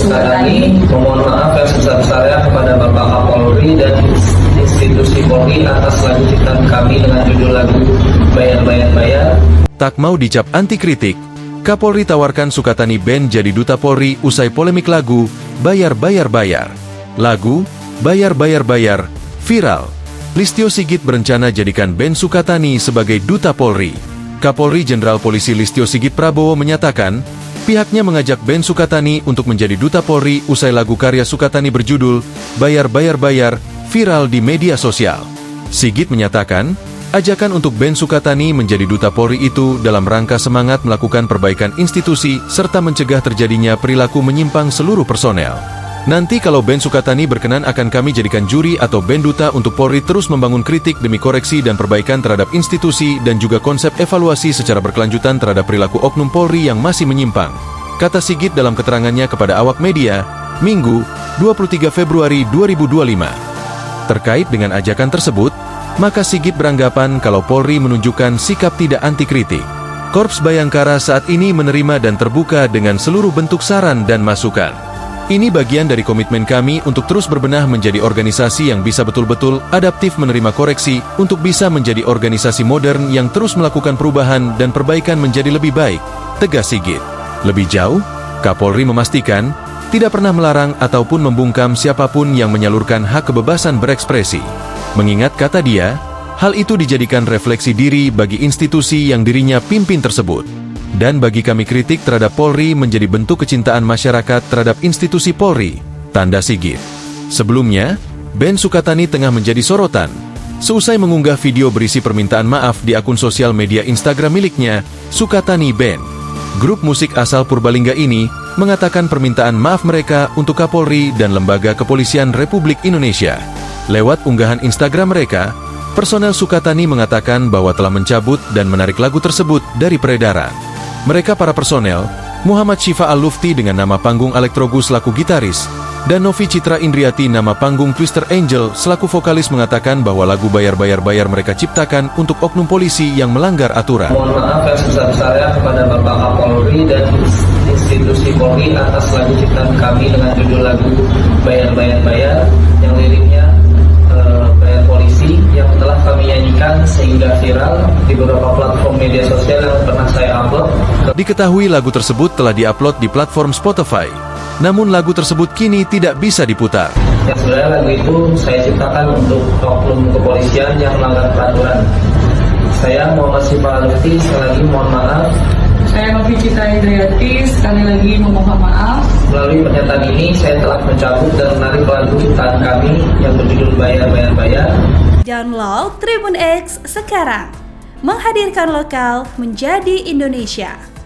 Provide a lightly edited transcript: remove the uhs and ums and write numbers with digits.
Sukatani memohon maaf yang sebesar-besarnya kepada Bapak Kapolri dan institusi Polri atas lagu ciptaan kami dengan judul lagu Bayar-Bayar-Bayar. Tak mau dicap anti kritik, Kapolri tawarkan Sukatani Band jadi duta Polri usai polemik lagu Bayar-Bayar-Bayar. Lagu Bayar-Bayar-Bayar viral. Listio Sigit berencana jadikan band Sukatani sebagai duta Polri. Kapolri Jenderal Polisi Listio Sigit Prabowo menyatakan, pihaknya mengajak band Sukatani untuk menjadi duta Polri usai lagu karya Sukatani berjudul Bayar-Bayar-Bayar viral di media sosial. Sigit menyatakan, ajakan untuk band Sukatani menjadi duta Polri itu dalam rangka semangat melakukan perbaikan institusi serta mencegah terjadinya perilaku menyimpang seluruh personel. Nanti kalau band Sukatani berkenan akan kami jadikan juri atau band duta untuk Polri terus membangun kritik demi koreksi dan perbaikan terhadap institusi dan juga konsep evaluasi secara berkelanjutan terhadap perilaku oknum Polri yang masih menyimpang, kata Sigit dalam keterangannya kepada awak media, Minggu, 23 Februari 2025. Terkait dengan ajakan tersebut, maka Sigit beranggapan kalau Polri menunjukkan sikap tidak anti kritik. Korps Bayangkara saat ini menerima dan terbuka dengan seluruh bentuk saran dan masukan. Ini bagian dari komitmen kami untuk terus berbenah menjadi organisasi yang bisa betul-betul adaptif menerima koreksi untuk bisa menjadi organisasi modern yang terus melakukan perubahan dan perbaikan menjadi lebih baik, tegas Sigit. Lebih jauh, Kapolri memastikan tidak pernah melarang ataupun membungkam siapapun yang menyalurkan hak kebebasan berekspresi. Mengingat kata dia, hal itu dijadikan refleksi diri bagi institusi yang dirinya pimpin tersebut. Dan bagi kami kritik terhadap Polri menjadi bentuk kecintaan masyarakat terhadap institusi Polri, tanda Sigit. Sebelumnya, band Sukatani tengah menjadi sorotan. Seusai mengunggah video berisi permintaan maaf di akun sosial media Instagram miliknya, Sukatani Band. Grup musik asal Purbalingga ini mengatakan permintaan maaf mereka untuk Kapolri dan Lembaga Kepolisian Republik Indonesia. Lewat unggahan Instagram mereka, personel Sukatani mengatakan bahwa telah mencabut dan menarik lagu tersebut dari peredaran. Mereka para personel, Muhammad Syifa Al-Lufti dengan nama panggung Elektrogus selaku gitaris, dan Novi Citra Indriati nama panggung Twister Angel selaku vokalis mengatakan bahwa lagu Bayar-Bayar-Bayar mereka ciptakan untuk oknum polisi yang melanggar aturan. Mohon maaf yang sebesar-besarnya kepada Bapak Kapolri dan institusi Polri atas lagu ciptaan kami dengan judul lagu Bayar-Bayar-Bayar yang liriknya bayar polisi yang telah kami nyanyikan sehingga viral di beberapa platform media sosial yang pernah saya upload. Diketahui lagu tersebut telah diupload di platform Spotify, namun lagu tersebut kini tidak bisa diputar. Yang sebenarnya lagu itu saya ciptakan untuk oknum kepolisian yang melanggar peraturan. Saya Muhammad Syifa Al-Lufti sekali lagi mohon maaf. Saya Novi Citra Indriati sekali lagi memohon maaf. Melalui pernyataan ini saya telah mencabut dan menarik lagu ciptaan kami yang berjudul Bayar-Bayar-Bayar. Download Tribun X sekarang. Menghadirkan lokal menjadi Indonesia.